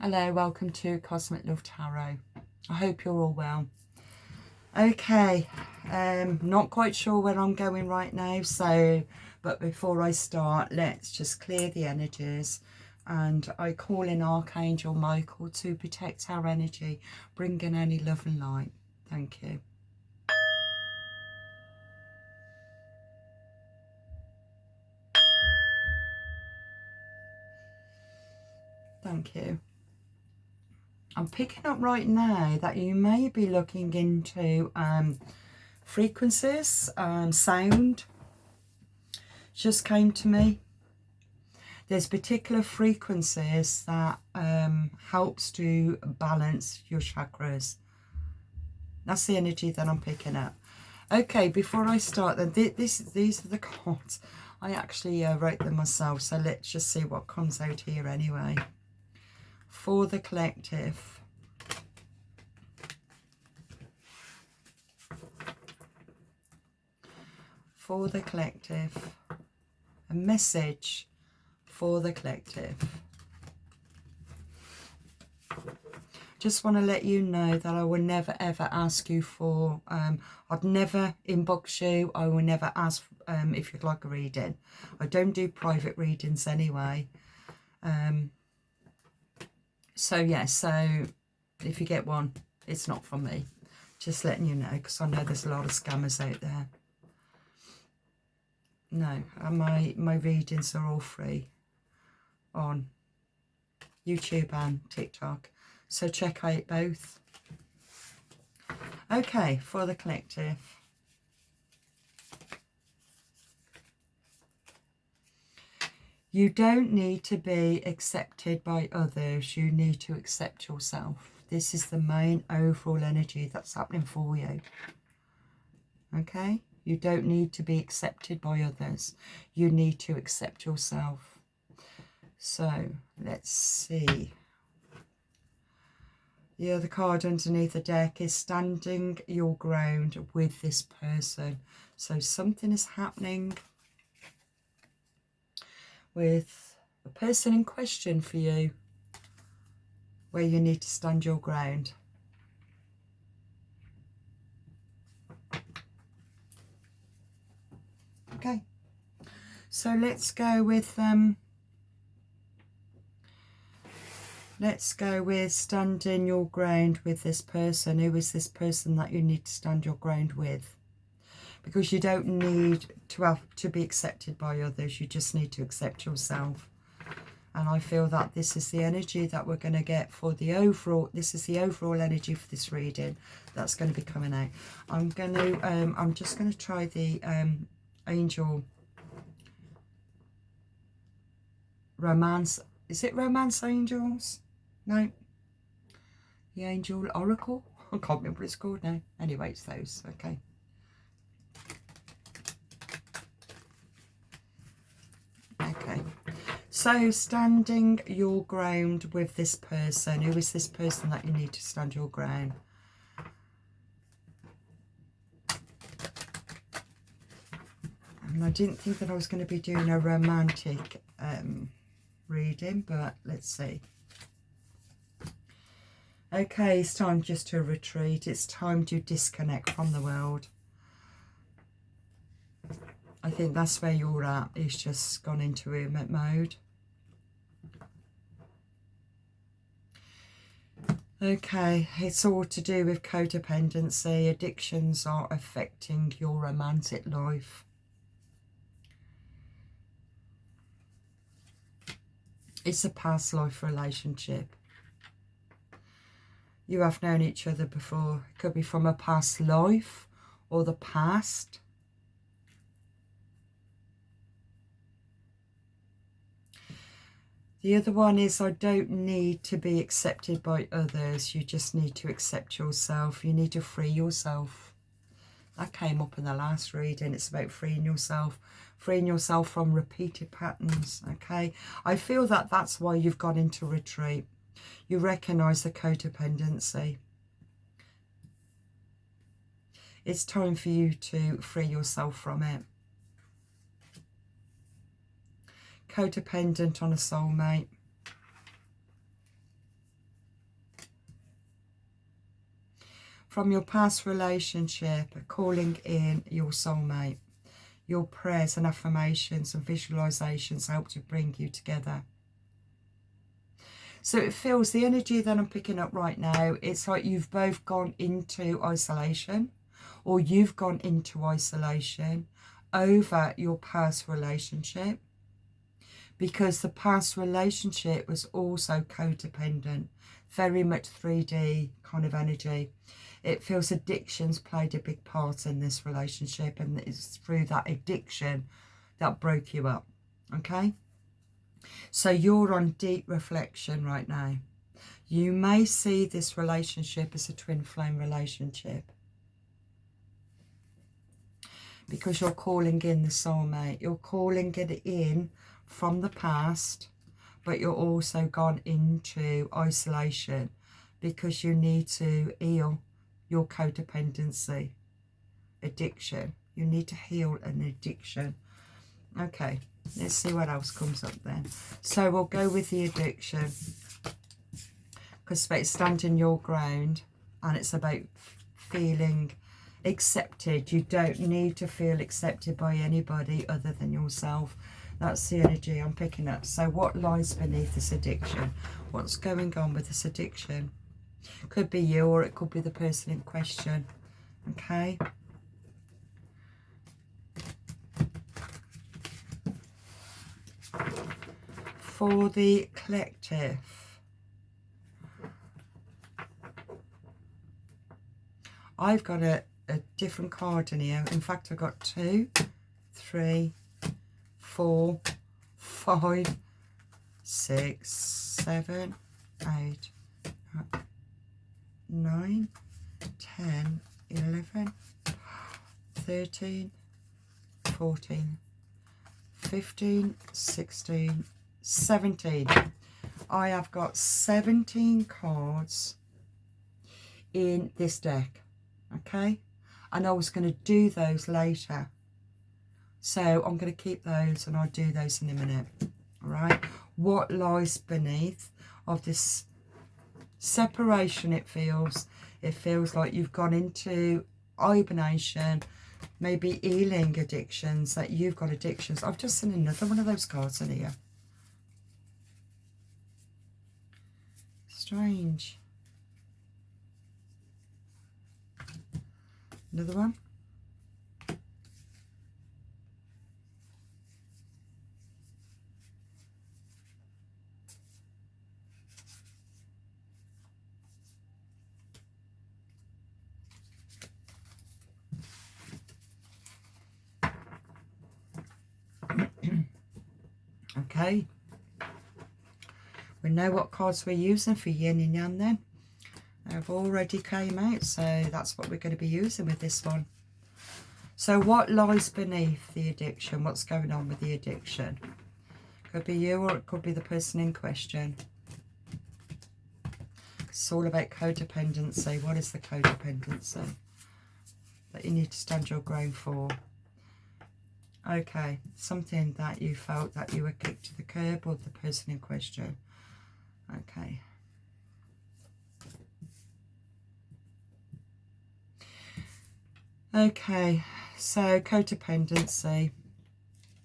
Hello, welcome to Cosmic Love Tarot. I hope you're all well. Okay, not quite sure where I'm going right now, but before I start, let's just clear the energies, and I call in Archangel Michael to protect our energy, bring in any love and light. Thank you. Thank you. I'm picking up right now that you may be looking into frequencies, sound. Just came to me. There's particular frequencies that helps to balance your chakras. That's the energy that I'm picking up. Okay, before I start, then these are the cards. I actually wrote them myself, so let's just see what comes out here anyway. For the collective. For the collective. A message for the collective. Just want to let you know that I will never ever ask you for, I'd never inbox you. I will never ask if you'd like a reading. I don't do private readings anyway. So yeah, so if you get one, it's not from me. Just letting you know, because I know there's a lot of scammers out there. No, my readings are all free on YouTube and TikTok. So check out both. Okay, for the collective. You don't need to be accepted by others. You need to accept yourself. This is the main overall energy that's happening for you. Okay? You don't need to be accepted by others. You need to accept yourself. So, let's see. The other card underneath the deck is standing your ground with this person. So something is happening with the person in question for you, where you need to stand your ground. Okay, so let's go with standing your ground with this person. Who is this person that you need to stand your ground with? Because you don't need to be accepted by others. You just need to accept yourself. And I feel that this is the energy that we're going to get for the overall. This is the overall energy for this reading that's going to be coming out. I'm just going to try the angel romance. Is it romance angels? No. The angel oracle. I can't remember what it's called now. Anyway, it's those. Okay. Okay. So, standing your ground with this person. Who is this person that you need to stand your ground? And I didn't think that I was going to be doing a romantic reading, but let's see. Okay, it's time just to retreat. It's time to disconnect from the world. I think that's where you're at. It's just gone into hermit mode. Okay, it's all to do with codependency. Addictions are affecting your romantic life. It's a past life relationship. You have known each other before. It could be from a past life or the past. The other one is, I don't need to be accepted by others. You just need to accept yourself. You need to free yourself. That came up in the last reading. It's about freeing yourself from repeated patterns. Okay, I feel that that's why you've gone into retreat. You recognise the codependency. It's time for you to free yourself from it. Codependent on a soulmate. From your past relationship, calling in your soulmate. Your prayers and affirmations and visualizations help to bring you together. So it feels, the energy that I'm picking up right now, it's like you've both gone into isolation, or you've gone into isolation over your past relationship, because the past relationship was also codependent, very much 3D kind of energy. It feels addictions played a big part in this relationship, and it's through that addiction that broke you up, okay? So you're on deep reflection right now. You may see this relationship as a twin flame relationship, because you're calling in the soulmate. You're calling it in from the past, but you're also gone into isolation because you need to heal your codependency, addiction. You need to heal an addiction. Okay, let's see what else comes up then. So we'll go with the addiction, because it's standing your ground, and it's about feeling accepted. You don't need to feel accepted by anybody other than yourself. That's the energy I'm picking up. So what lies beneath this addiction? What's going on with this addiction? Could be you, or it could be the person in question. Okay. For the collective, I've got a different card in here. In fact, I've got 2, 3, 4, 5, 6, 7, 8, 9, 10, 11, 13, 14, 15, 16, 17. I have got 17 cards in this deck, okay? And I was going to do those later. So I'm going to keep those, and I'll do those in a minute. All right? What lies beneath of this separation? It feels like you've gone into hibernation, maybe healing addictions, that you've got addictions. I've just seen another one of those cards in here. Strange. Another one. Okay. We know what cards we're using for yin and yang then. They've already came out, so that's what we're going to be using with this one. So what lies beneath the addiction? What's going on with the addiction? Could be you, or it could be the person in question. It's all about codependency. What is the codependency that you need to stand your ground for? Okay, something that you felt that you were kicked to the curb, or the person in question. Okay. Okay, so codependency,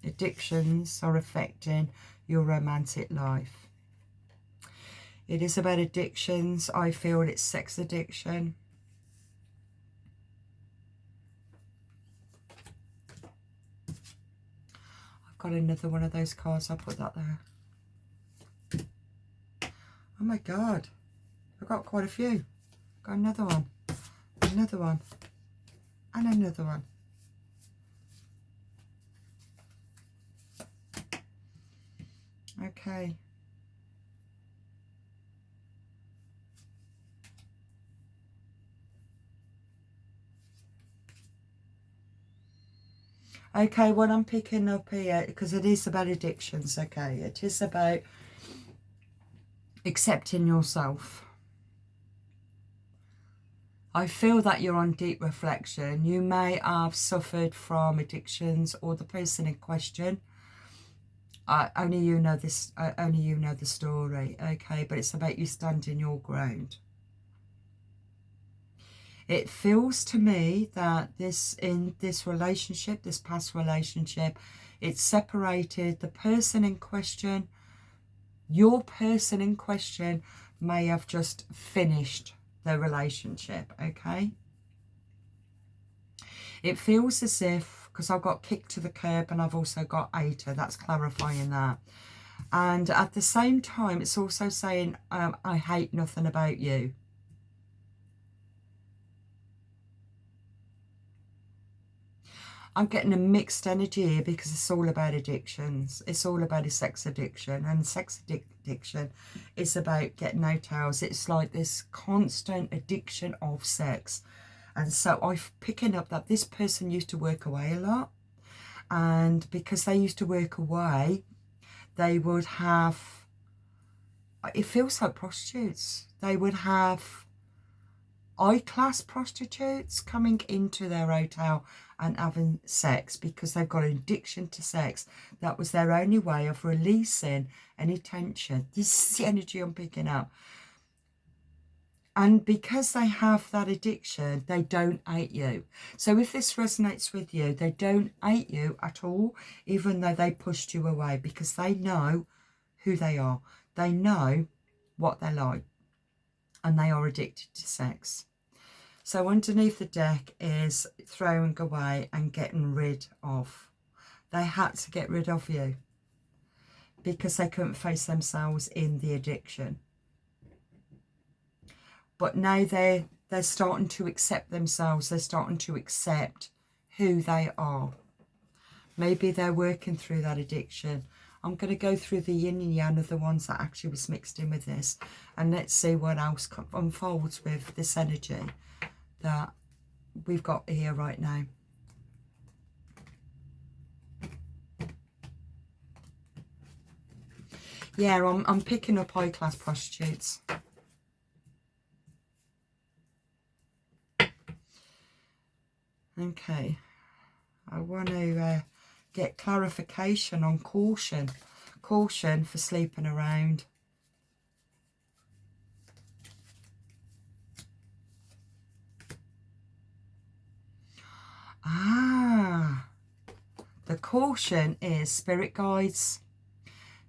addictions are affecting your romantic life. It is about addictions. I feel it's sex addiction. I've got another one of those cards. I'll put that there. Oh my God, I've got quite a few. Got another one, another one, and another one. Okay. Okay, what I'm picking up here, because it is about addictions, okay, it is about accepting yourself. I feel that you're on deep reflection. You may have suffered from addictions, or the person in question. Only you know this. Only you know the story, okay? But it's about you standing your ground. It feels to me that in this relationship, this past relationship, it's separated the person in question. Your person in question may have just finished the relationship, okay? It feels as if, because I've got kicked to the curb and I've also got Eta, that's clarifying that. And at the same time, it's also saying, I hate nothing about you. I'm getting a mixed energy here because it's all about addictions. It's all about a sex addiction. And sex addiction is about getting no tails. It's like this constant addiction of sex. And so I'm picking up that this person used to work away a lot. And because they used to work away, they would have, it feels like prostitutes. They would have high-class prostitutes coming into their hotel and having sex because they've got an addiction to sex. That was their only way of releasing any tension. This is the energy I'm picking up. And because they have that addiction, they don't hate you. So if this resonates with you, they don't hate you at all, even though they pushed you away, because they know who they are. They know what they're like. And they are addicted to sex. So underneath the deck is throwing away and getting rid of. They had to get rid of you because they couldn't face themselves in the addiction. But now they're starting to accept themselves. They're starting to accept who they are. Maybe they're working through that addiction. I'm going to go through the yin and yang of the ones that actually was mixed in with this. And let's see what else unfolds with this energy that we've got here right now. Yeah, I'm picking up high-class prostitutes. Okay. I want to get clarification on caution. Caution for sleeping around. The caution is spirit guides,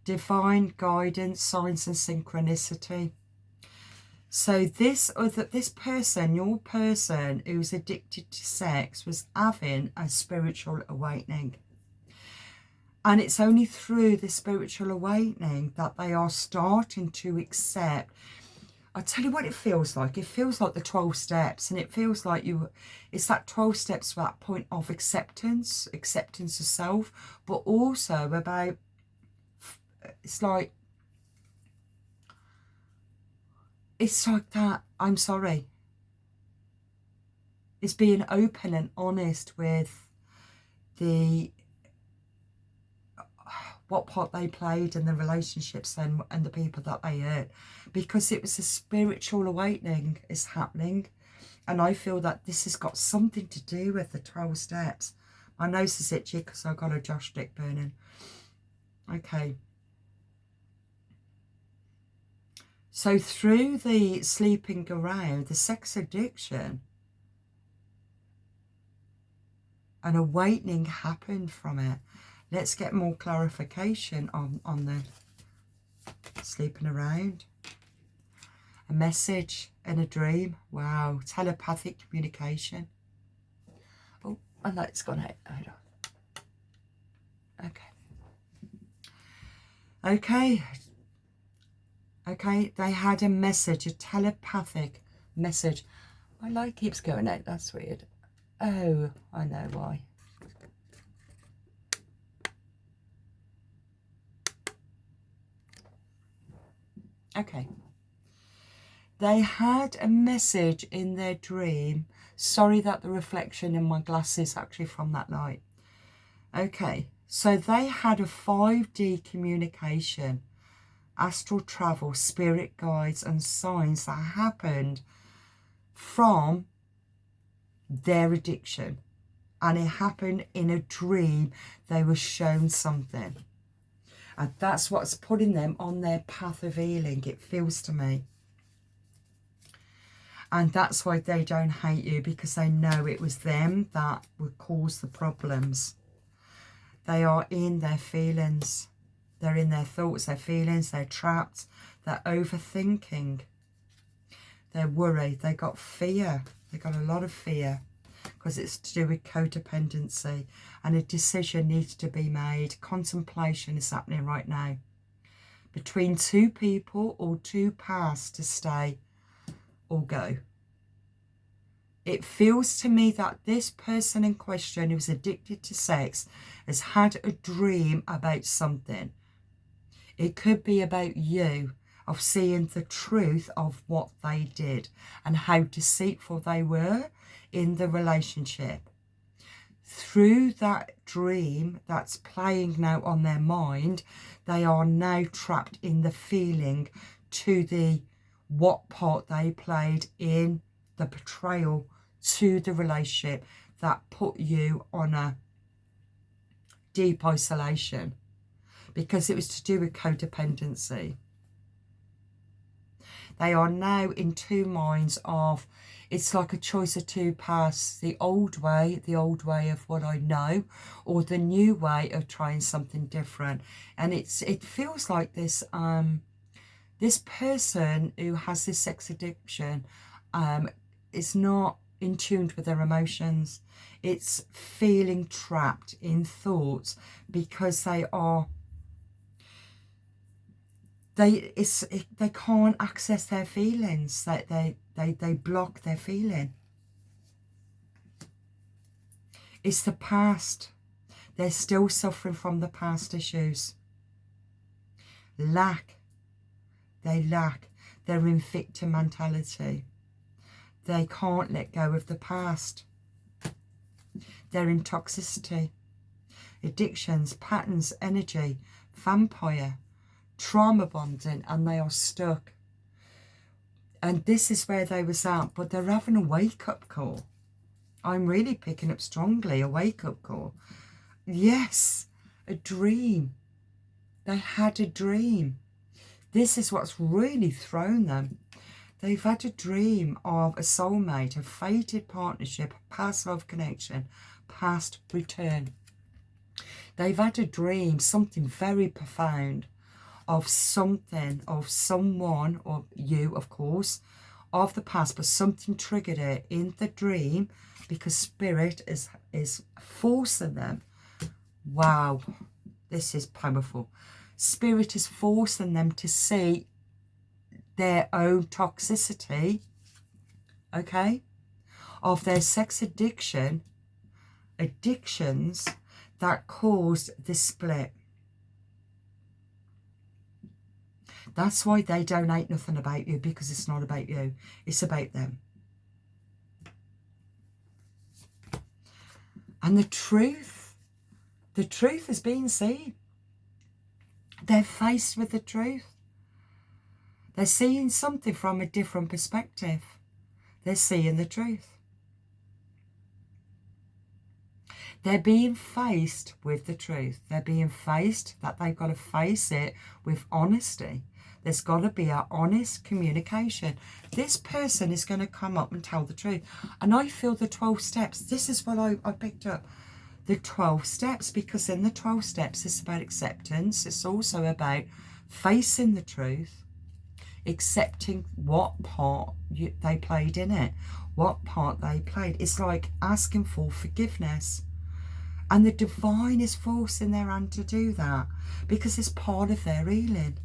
divine guidance, signs and synchronicity. So this person, your person who's addicted to sex, was having a spiritual awakening. And it's only through the spiritual awakening that they are starting to accept. I'll tell you what it feels like. It feels like the 12 steps, and it feels like it's that 12 steps to that point of acceptance of self, but also about, it's like that, I'm sorry. It's being open and honest with what part they played in the relationships and the people that they hurt, because it was a spiritual awakening is happening. And I feel that this has got something to do with the 12 steps. My nose is itchy because I've got a joss stick burning. Okay. So through the sleeping around, the sex addiction, an awakening happened from it. Let's get more clarification on the sleeping around. A message in a dream. Wow. Telepathic communication. Oh, my light's gone out. Hold on. Okay. Okay. They had a message, a telepathic message. My light keeps going out. That's weird. Oh, I know why. Okay. They had a message in their dream. Sorry that the reflection in my glass is actually from that light. Okay. So they had a 5D communication, astral travel, spirit guides and signs that happened from their addiction. And it happened in a dream. They were shown something. And that's what's putting them on their path of healing, it feels to me. And that's why they don't hate you, because they know it was them that would cause the problems. They are in their feelings. They're in their thoughts, their feelings. They're trapped. They're overthinking. They're worried. They got fear. They got a lot of fear, because it's to do with codependency, and a decision needs to be made. Contemplation is happening right now between two people or two paths to stay or go. It feels to me that this person in question who's addicted to sex has had a dream about something. It could be about you, of seeing the truth of what they did and how deceitful they were in the relationship. Through that dream that's playing now on their mind, they are now trapped in the feeling to the what part they played in the betrayal to the relationship that put you on a deep isolation, because it was to do with codependency. They are now in two minds of, it's like a choice of two paths, the old way of what I know, or the new way of trying something different. And it feels like this this person who has this sex addiction is not in tune with their emotions. It's feeling trapped in thoughts because they can't access their feelings. They block their feeling. It's the past. They're still suffering from the past issues. They lack. They're in victim mentality. They can't let go of the past. They're in toxicity, addictions, patterns, energy, vampire, trauma bonding, and they are stuck. And this is where they was at, but they're having a wake-up call. I'm really picking up strongly a wake-up call. Yes, a dream. They had a dream. This is what's really thrown them. They've had a dream of a soulmate, a fated partnership, a past love connection, past return. They've had a dream, something very profound, of something, of someone, or you, of course, of the past, but something triggered it in the dream because Spirit is forcing them. Wow, this is powerful. Spirit is forcing them to see their own toxicity, okay, of their sex addictions that caused this split. That's why they don't hate nothing about you, because it's not about you. It's about them. And the truth is being seen. They're faced with the truth. They're seeing something from a different perspective. They're seeing the truth. They're being faced with the truth. They're being faced that they've got to face it with honesty. There's got to be an honest communication. This person is going to come up and tell the truth. And I feel the 12 steps. This is what I picked up. The 12 steps, because in the 12 steps, it's about acceptance. It's also about facing the truth, accepting what part they played in it, what part they played. It's like asking for forgiveness. And the divine is forcing their hand to do that because it's part of their healing.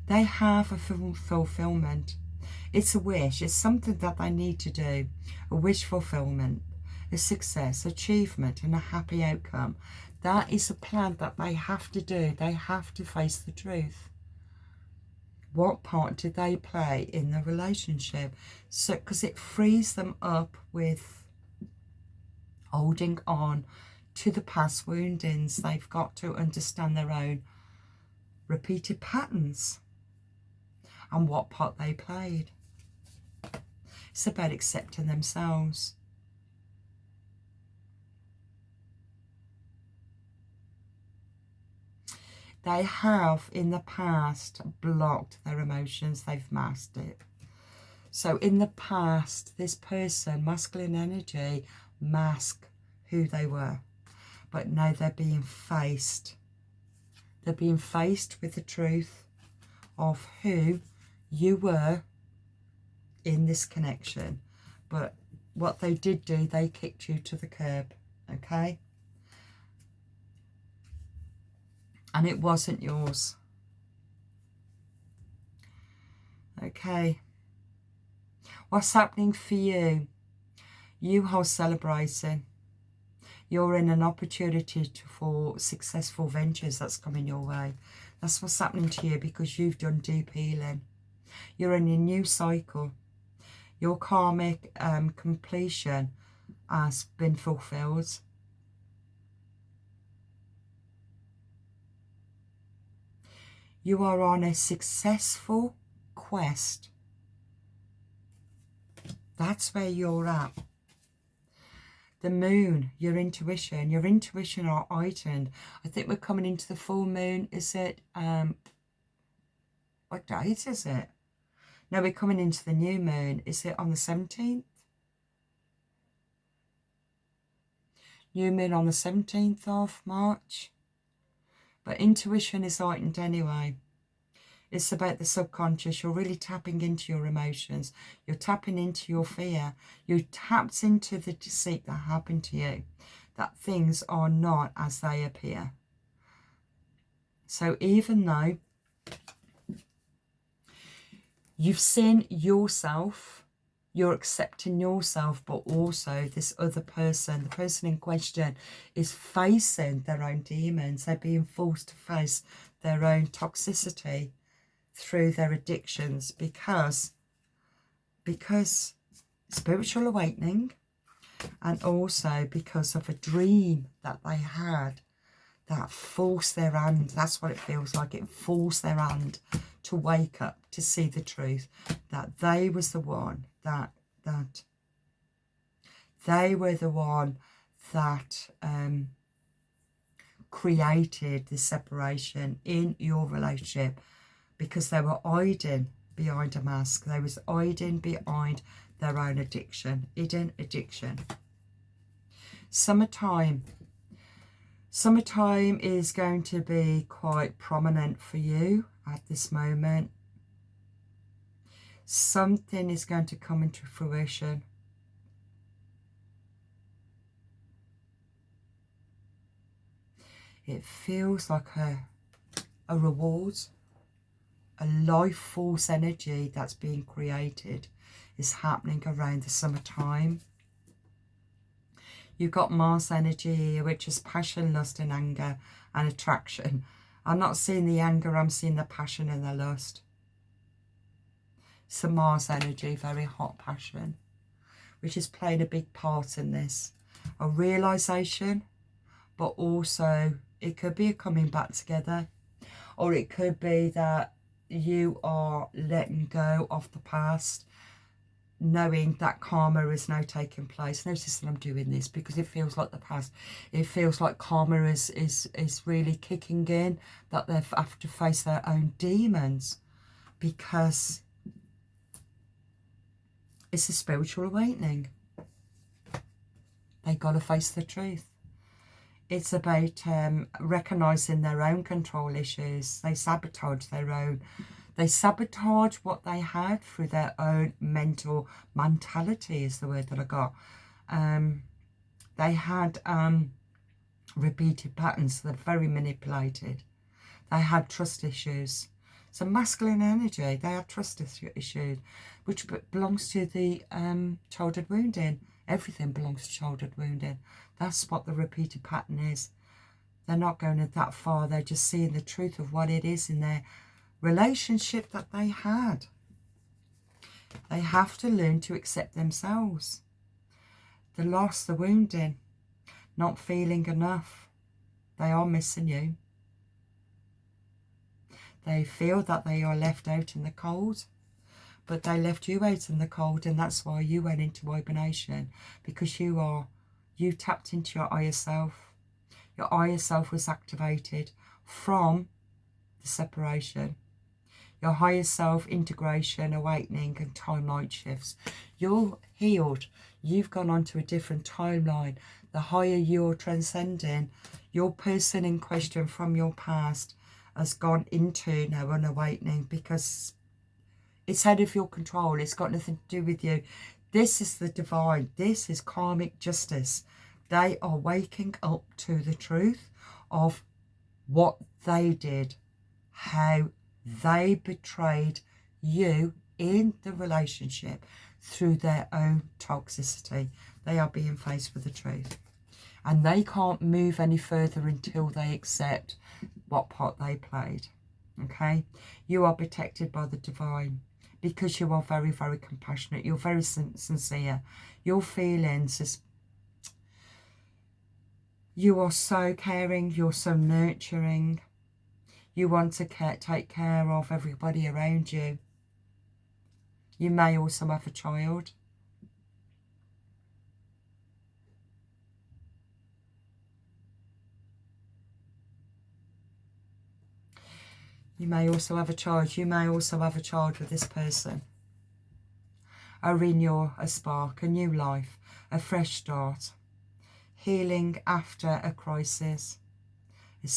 They have a fulfillment. It's a wish. It's something that they need to do. A wish fulfillment, a success, achievement, and a happy outcome. That is a plan that they have to do. They have to face the truth. What part did they play in the relationship? So, because it frees them up with holding on to the past woundings. They've got to understand their own repeated patterns and what part they played. It's about accepting themselves. They have in the past blocked their emotions. They've masked it. So in the past, this person, masculine energy, masked who they were. But now they're being faced. They're being faced with the truth of who you were in this connection. But what they did do, they kicked you to the curb, okay? And it wasn't yours. Okay. What's happening for you? You are celebrating. You're in an opportunity for successful ventures that's coming your way. That's what's happening to you because you've done deep healing. You're in a new cycle. Your karmic completion has been fulfilled. You are on a successful quest. That's where you're at. The moon, your intuition are heightened. I think we're coming into the full moon. Is it, what date is it? No, we're coming into the new moon. Is it on the 17th? New moon on the 17th of March. But intuition is heightened anyway. It's about the subconscious. You're really tapping into your emotions. You're tapping into your fear. You tapped into the deceit that happened to you. That things are not as they appear. So even though you've seen yourself, you're accepting yourself, but also this other person, the person in question, is facing their own demons. They're being forced to face their own toxicity through their addictions because spiritual awakening, and also because of a dream that they had that forced their hand. That's what it feels like. It forced their hand to wake up, to see the truth, that they was the one that they were the one that created the separation in your relationship, because they were hiding behind a mask. They was hiding behind their own addiction, hidden addiction. Summertime is going to be quite prominent for you at this moment. Something is going to come into fruition. It feels like a reward, a life force energy that's being created is happening around the summertime. You've got Mars energy, which is passion, lust and anger and attraction. I'm not seeing the anger, I'm seeing the passion and the lust. Some Mars energy, very hot passion, which is playing a big part in this. A realisation, but also it could be a coming back together, or it could be that you are letting go of the past, knowing that karma is now taking place. Notice that I'm doing this because it feels like the past. It feels like karma is really kicking in, that they have to face their own demons, because it's a spiritual awakening. They got to face the truth. It's about recognising their own control issues. They sabotage what they had through their own mentality is the word that I got. They had repeated patterns that are very manipulated. They had trust issues. So masculine energy, they have trust issues, which belongs to the childhood wounding. Everything belongs to childhood wounding. That's what the repeated pattern is. They're not going that far. They're just seeing the truth of what it is in their relationship that they had. They have to learn to accept themselves. The loss, the wounding, not feeling enough. They are missing you. They feel that they are left out in the cold, but they left you out in the cold, and that's why you went into hibernation, because you tapped into your higher self. Your higher self was activated from the separation. Your higher self, integration, awakening, and timeline shifts. You're healed. You've gone on to a different timeline. The higher you're transcending, your person in question from your past has gone into now an awakening, because it's out of your control. It's got nothing to do with you. This is the divine. This is karmic justice. They are waking up to the truth of what they did, how they betrayed you in the relationship through their own toxicity. They are being faced with the truth. And they can't move any further until they accept what part they played. Okay? You are protected by the divine, because you are very, very compassionate. You're very sincere. Your feelings is, you are so caring. You're so nurturing. You want to take care of everybody around you. You may also have a child. You may also have a child. You may also have a child with this person. A renewal, a spark, a new life, a fresh start. Healing after a crisis. A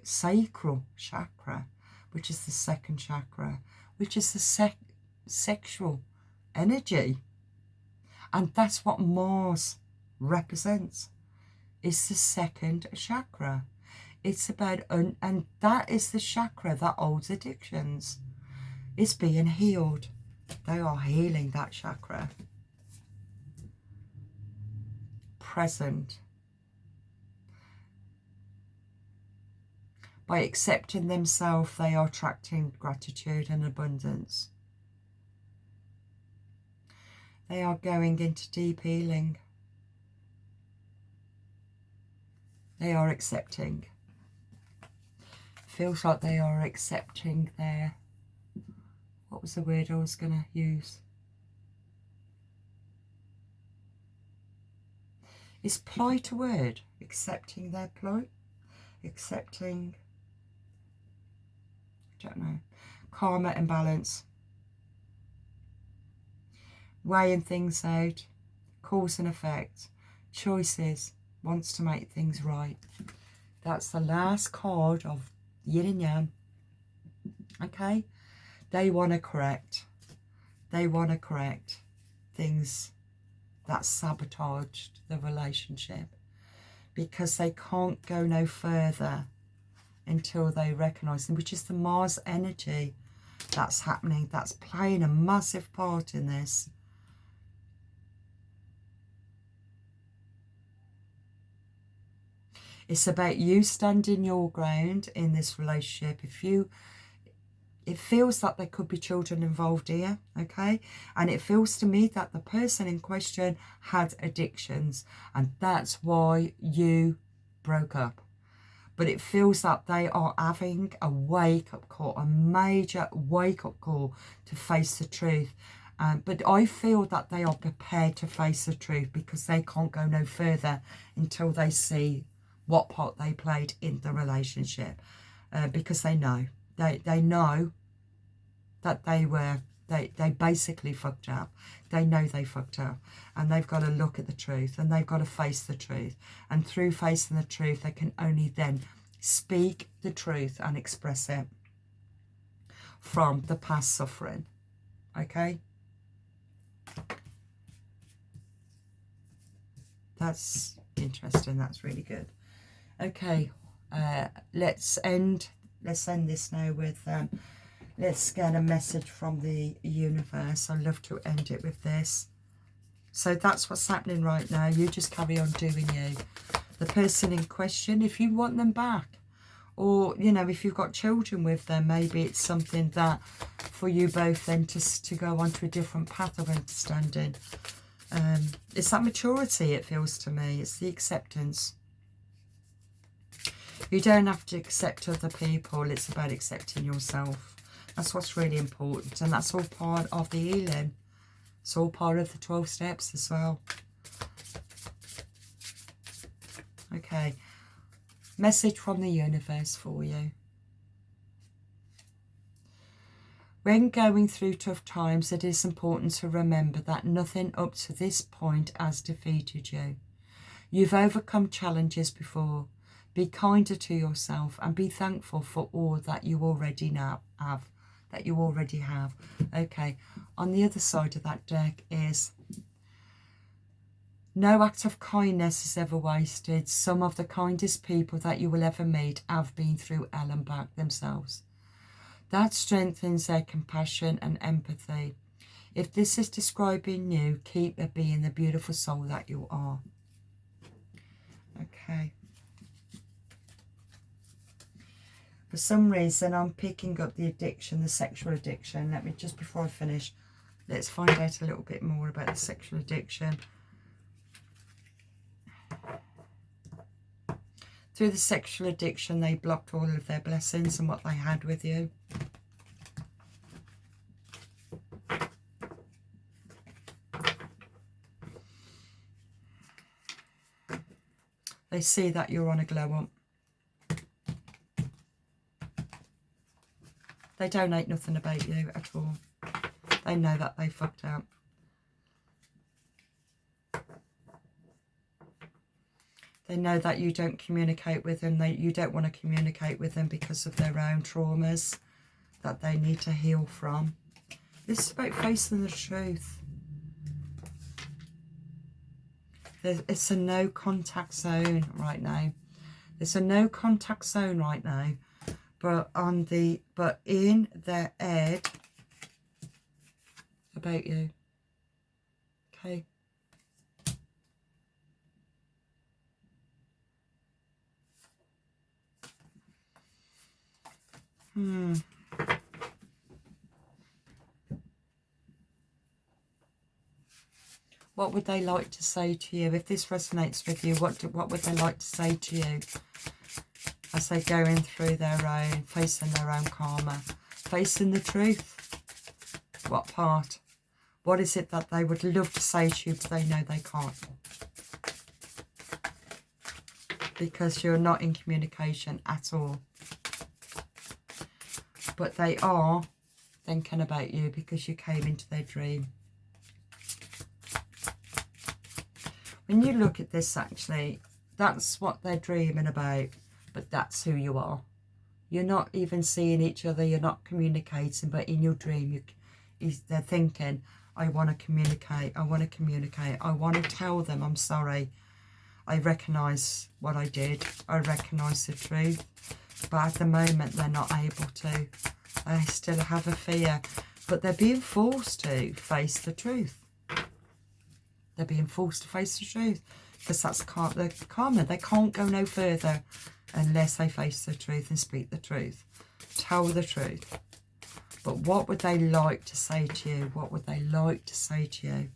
sacral chakra, which is the second chakra, which is the sexual energy. And that's what Mars represents. It's the second chakra. It's about, and that is the chakra that holds addictions. It's being healed. They are healing that chakra. Present. By accepting themselves, they are attracting gratitude and abundance. They are going into deep healing. They are accepting. Feels like they are accepting their, what was the word I was going to use? Is plight a word? Accepting their plight? Accepting, I don't know. Karma and balance. Weighing things out. Cause and effect. Choices. Wants to make things right. That's the last card of yin and yang. Okay? They want to correct. They want to correct things that sabotaged the relationship, because they can't go no further until they recognise them, which is the Mars energy that's happening, that's playing a massive part in this. It's about you standing your ground in this relationship. It feels like there could be children involved here, okay? And it feels to me that the person in question had addictions, and that's why you broke up. But it feels like they are having a wake-up call, a major wake-up call to face the truth. But I feel that they are prepared to face the truth, because they can't go no further until they see what part they played in the relationship. Because they know. They know that they basically fucked up. They know they fucked up, and they've got to look at the truth, and they've got to face the truth. And through facing the truth, they can only then speak the truth and express it from the past suffering. Okay? That's interesting. That's really good. Okay, let's end this now with let's get a message from the universe. I love to end it with this. So that's what's happening right now. You just carry on doing you. The person in question, if you want them back, or, you know, if you've got children with them, maybe it's something that for you both then to go on to a different path of understanding. It's that maturity, it feels to me. It's the acceptance. You don't have to accept other people. It's about accepting yourself. That's what's really important. And that's all part of the healing. It's all part of the 12 steps as well. Okay. Message from the universe for you. When going through tough times, it is important to remember that nothing up to this point has defeated you. You've overcome challenges before. Be kinder to yourself and be thankful for all that you already have. Okay, on the other side of that deck is no act of kindness is ever wasted. Some of the kindest people that you will ever meet have been through hell and back themselves. That strengthens their compassion and empathy. If this is describing you, keep being the beautiful soul that you are. Okay. For some reason, I'm picking up the addiction, the sexual addiction. Let me, just before I finish, let's find out a little bit more about the sexual addiction. Through the sexual addiction, they blocked all of their blessings and what they had with you. They see that you're on a glow up. They don't hate nothing about you at all. They know that they fucked up. They know that you don't communicate with them. You don't want to communicate with them because of their own traumas that they need to heal from. This is about facing the truth. It's a no contact zone right now. It's a no contact zone right now. But in their head about you. Okay. What would they like to say to you? If this resonates with you, what would they like to say to you as they're going through their own, facing their own karma, facing the truth? What part? What is it that they would love to say to you, but they know they can't? Because you're not in communication at all. But they are thinking about you because you came into their dream. When you look at this, actually, that's what they're dreaming about, but that's who you are. You're not even seeing each other, you're not communicating, but in your dream, they're thinking, I want to communicate, I want to communicate, I want to tell them I'm sorry. I recognise what I did, I recognise the truth, but at the moment they're not able to. They still have a fear, but they're being forced to face the truth. They're being forced to face the truth because that's the karma. They can't go no further unless they face the truth and speak the truth. Tell the truth. But what would they like to say to you? What would they like to say to you?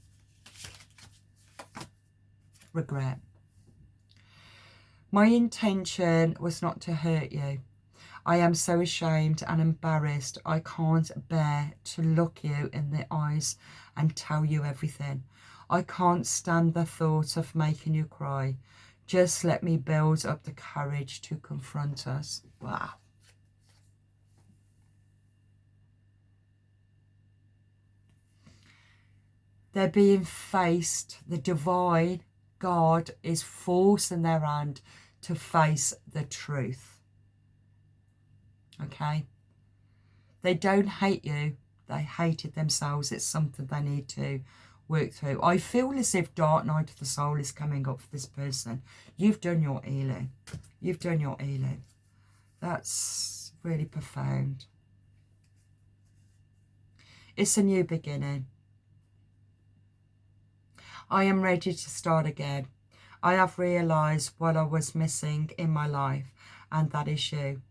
Regret. My intention was not to hurt you. I am so ashamed and embarrassed. I can't bear to look you in the eyes and tell you everything. I can't stand the thought of making you cry. Just let me build up the courage to confront us. Wow. They're being faced. The divine God is forcing their hand to face the truth. Okay? They don't hate you. They hated themselves. It's something they need to work through. I feel as if dark night of the soul is coming up for this person. You've done your healing. You've done your healing. That's really profound. It's a new beginning. I am ready to start again. I have realised what I was missing in my life, and that is you.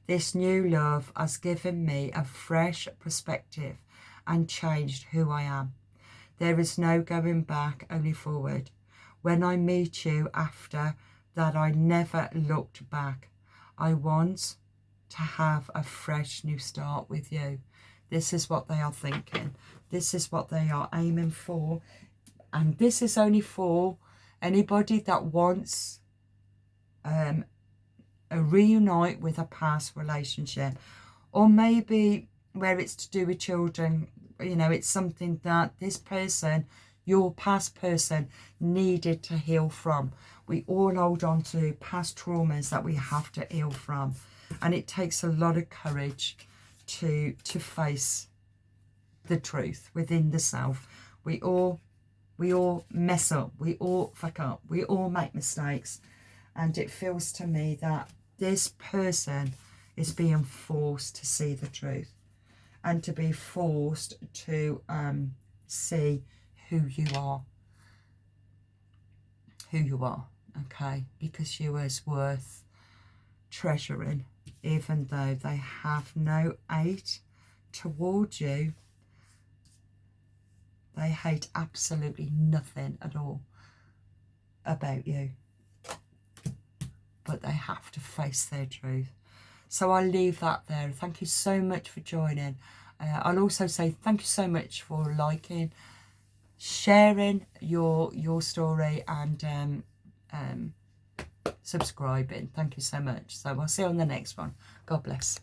This new love has given me a fresh perspective and changed who I am. There is no going back, only forward. When I meet you after that, I never looked back. I want to have a fresh new start with you. This is what they are thinking. This is what they are aiming for. And this is only for anybody that wants a reunite with a past relationship. Or maybe where it's to do with children, you know, it's something that this person, your past person, needed to heal from. We all hold on to past traumas that we have to heal from, and it takes a lot of courage to face the truth within the self. We all mess up, we all fuck up, we all make mistakes, and it feels to me that this person is being forced to see the truth and to be forced to see who you are, okay, because you is worth treasuring, even though they have no hate towards you. They hate absolutely nothing at all about you, but they have to face their truth. So I'll leave that there. Thank you so much for joining. I'll also say thank you so much for liking, sharing your story, and subscribing. Thank you so much. So I'll see you on the next one. God bless.